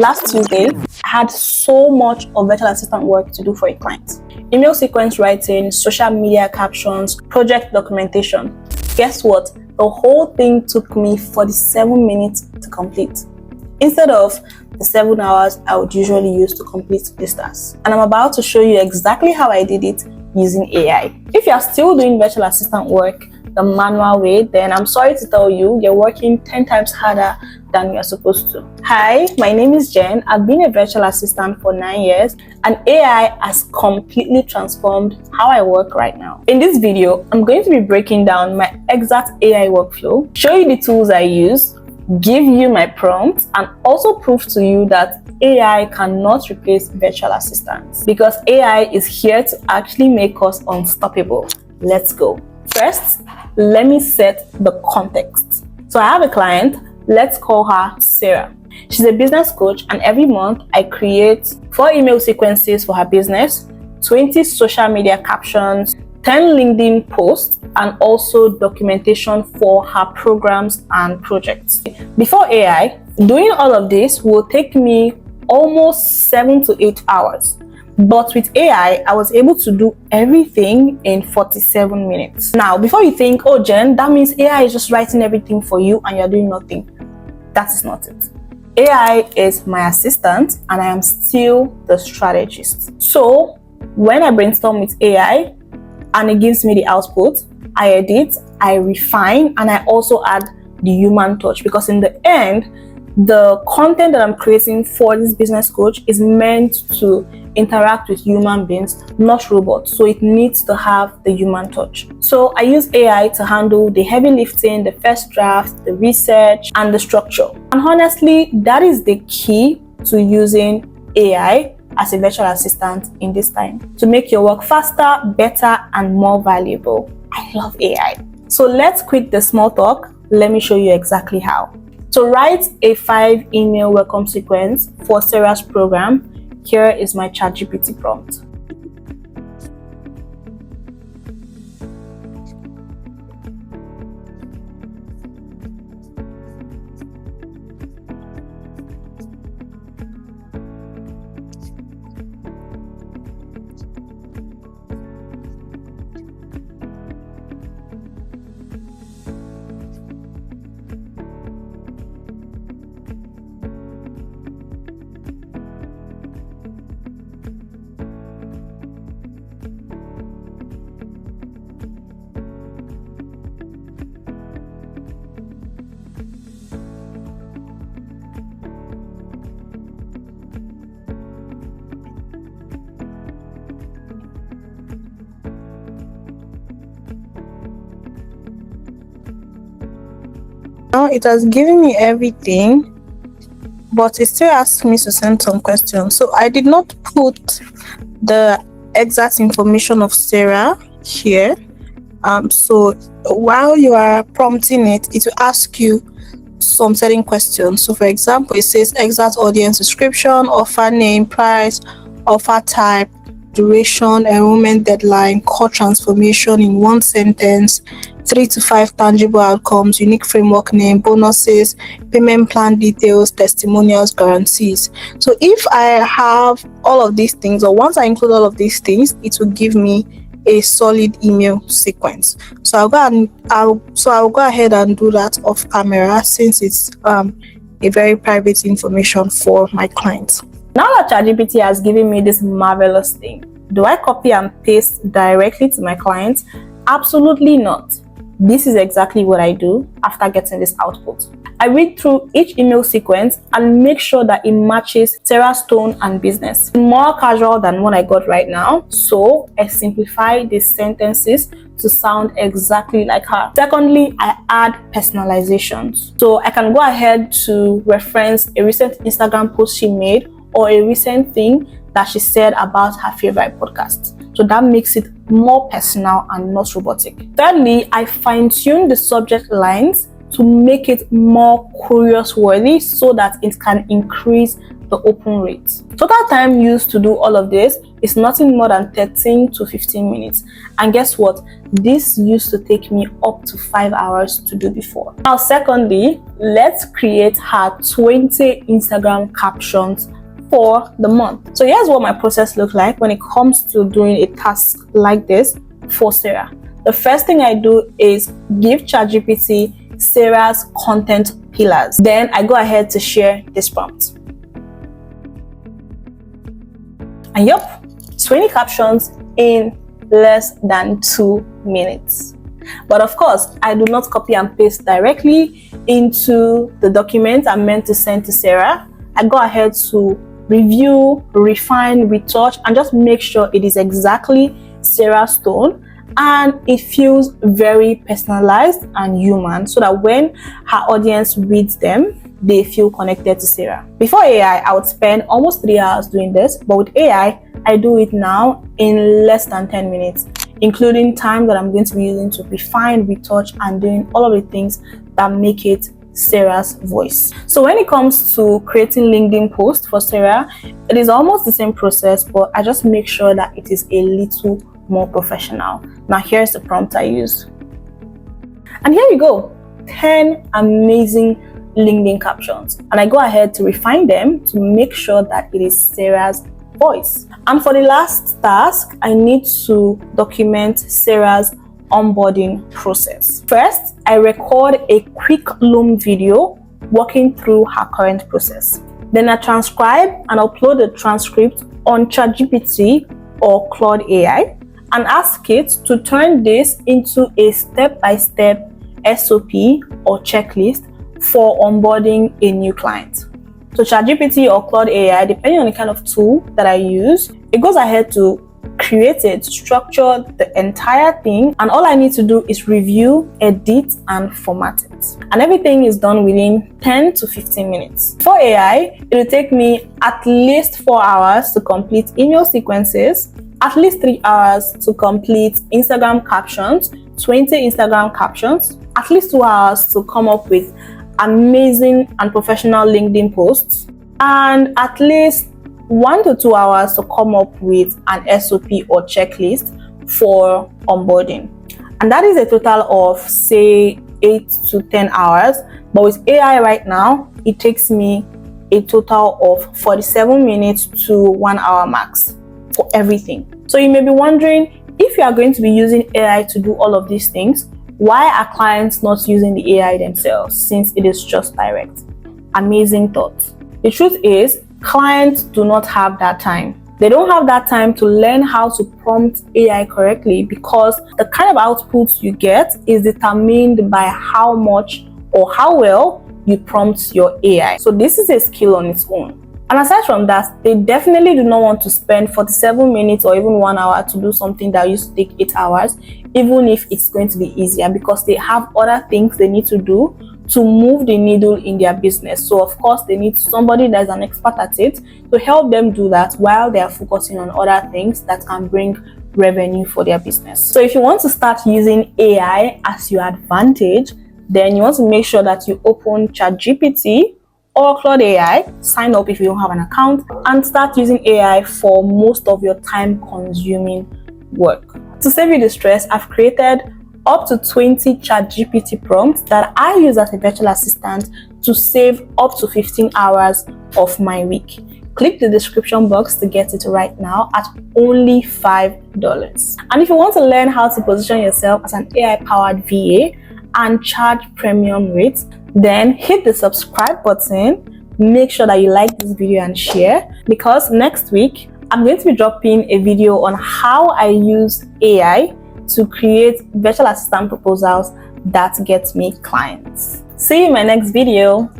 Last Tuesday, I had so much of virtual assistant work to do for a client. Email sequence writing, social media captions, project documentation. Guess what? The whole thing took me 47 minutes to complete, instead of the 7 hours I would usually use to complete this task. And I'm about to show you exactly how I did it using AI. If you are still doing virtual assistant work the manual way, then I'm sorry to tell you, you're working 10 times harder than you're supposed to. Hi, my name is Jen. I've been a virtual assistant for 9 years, and AI has completely transformed how I work right now. In this video, I'm going to be breaking down my exact AI workflow, show you the tools I use, give you my prompts, and also prove to you that AI cannot replace virtual assistants, because AI is here to actually make us unstoppable. Let's go. First, let me set the context. So I have a client, let's call her Sarah. She's a business coach, and every month I create 4 email sequences for her business, 20 social media captions, 10 LinkedIn posts, and also documentation for her programs and projects. Before AI, doing all of this will take me almost 7 to 8 hours. But with AI, I was able to do everything in 47 minutes. Now, before you think, oh Jen, that means AI is just writing everything for you and you're doing nothing. That is not it. AI is my assistant and I am still the strategist. So when I brainstorm with AI and it gives me the output, I edit, I refine, and I also add the human touch, because in the end, the content that I'm creating for this business coach is meant to interact with human beings, not robots. So it needs to have the human touch. So I use AI to handle the heavy lifting, the first draft, the research, and the structure. And honestly, that is the key to using AI as a virtual assistant in this time, to make your work faster, better, and more valuable. I love AI. So let's quit the small talk. Let me show you exactly how. To write a 5 email welcome sequence for Sarah's program, here is my ChatGPT prompt. Now it has given me everything, but it still asks me to send some questions. So I did not put the exact information of Sarah here. So while you are prompting it, it will ask you some certain questions. So for example, it says exact audience description, offer name, price, offer type, duration, enrollment deadline, core transformation in 1 sentence, 3 to 5 tangible outcomes, unique framework name, bonuses, payment plan details, testimonials, guarantees. So if I have all of these things, or once I include all of these things, it will give me a solid email sequence. So I'll go ahead and do that off camera, since it's a very private information for my clients. Now that ChatGPT has given me this marvelous thing, do I copy and paste directly to my clients? Absolutely not. This is exactly what I do after getting this output. I read through each email sequence and make sure that it matches Sarah's tone and business. More casual than what I got right now, so I simplify the sentences to sound exactly like her. Secondly, I add personalizations. So I can go ahead to reference a recent Instagram post she made, or a recent thing that she said about her favorite podcast. So that makes it more personal and not robotic. Thirdly, I fine-tune the subject lines to make it more curious worthy, so that it can increase the open rate. Total time used to do all of this is nothing more than 13 to 15 minutes. And guess what? This used to take me up to 5 hours to do before. Now, secondly, let's create her 20 Instagram captions for the month. So here's what my process looks like when it comes to doing a task like this for Sarah. The first thing I do is give ChatGPT Sarah's content pillars. Then I go ahead to share this prompt. And yup, 20 captions in less than 2 minutes. But of course, I do not copy and paste directly into the document I'm meant to send to Sarah. I go ahead to review, refine, retouch, and just make sure it is exactly Sarah's tone and it feels very personalized and human, so that when her audience reads them, they feel connected to Sarah. Before AI, I would spend almost 3 hours doing this, but with AI, I do it now in less than 10 minutes, including time that I'm going to be using to refine, retouch, and doing all of the things that make it Sarah's voice. So when it comes to creating LinkedIn posts for Sarah, it is almost the same process, but I just make sure that it is a little more professional. Now here's the prompt I use. And here you go, 10 amazing LinkedIn captions. And I go ahead to refine them to make sure that it is Sarah's voice. And for the last task, I need to document Sarah's onboarding process. First, I record a quick Loom video walking through her current process. Then I transcribe and upload the transcript on ChatGPT or Claude AI and ask it to turn this into a step-by-step SOP or checklist for onboarding a new client. So ChatGPT or Claude AI, depending on the kind of tool that I use, it goes ahead to create it, structure the entire thing, and all I need to do is review, edit, and format it. And everything is done within 10 to 15 minutes. For AI, it will take me at least 4 hours to complete email sequences, at least 3 hours to complete Instagram captions, 20 Instagram captions, at least 2 hours to come up with amazing and professional LinkedIn posts, and at least 1 to 2 hours to come up with an SOP or checklist for onboarding. And that is a total of, say, 8 to 10 hours. But with AI right now, it takes me a total of 47 minutes to 1 hour max for everything. So you may be wondering, if you are going to be using AI to do all of these things, why are clients not using the AI themselves, since it is just direct? Amazing thought. The truth is, clients do not have that time. They don't have that time to learn how to prompt AI correctly, because the kind of output you get is determined by how much or how well you prompt your AI. So this is a skill on its own. And aside from that, they definitely do not want to spend 47 minutes or even 1 hour to do something that used to take 8 hours, even if it's going to be easier, because they have other things they need to do to move the needle in their business. So of course, they need somebody that's an expert at it to help them do that while they are focusing on other things that can bring revenue for their business. So if you want to start using AI as your advantage, then you want to make sure that you open ChatGPT or Claude AI, sign up if you don't have an account, and start using AI for most of your time-consuming work. To save you the stress, I've created up to 20 ChatGPT prompts that I use as a virtual assistant to save up to 15 hours of my week. Click the description box to get it right now at only $5. And if you want to learn how to position yourself as an AI-powered VA and charge premium rates, then hit the subscribe button. Make sure that you like this video and share, because next week I'm going to be dropping a video on how I use AI to create virtual assistant proposals that get me clients. See you in my next video.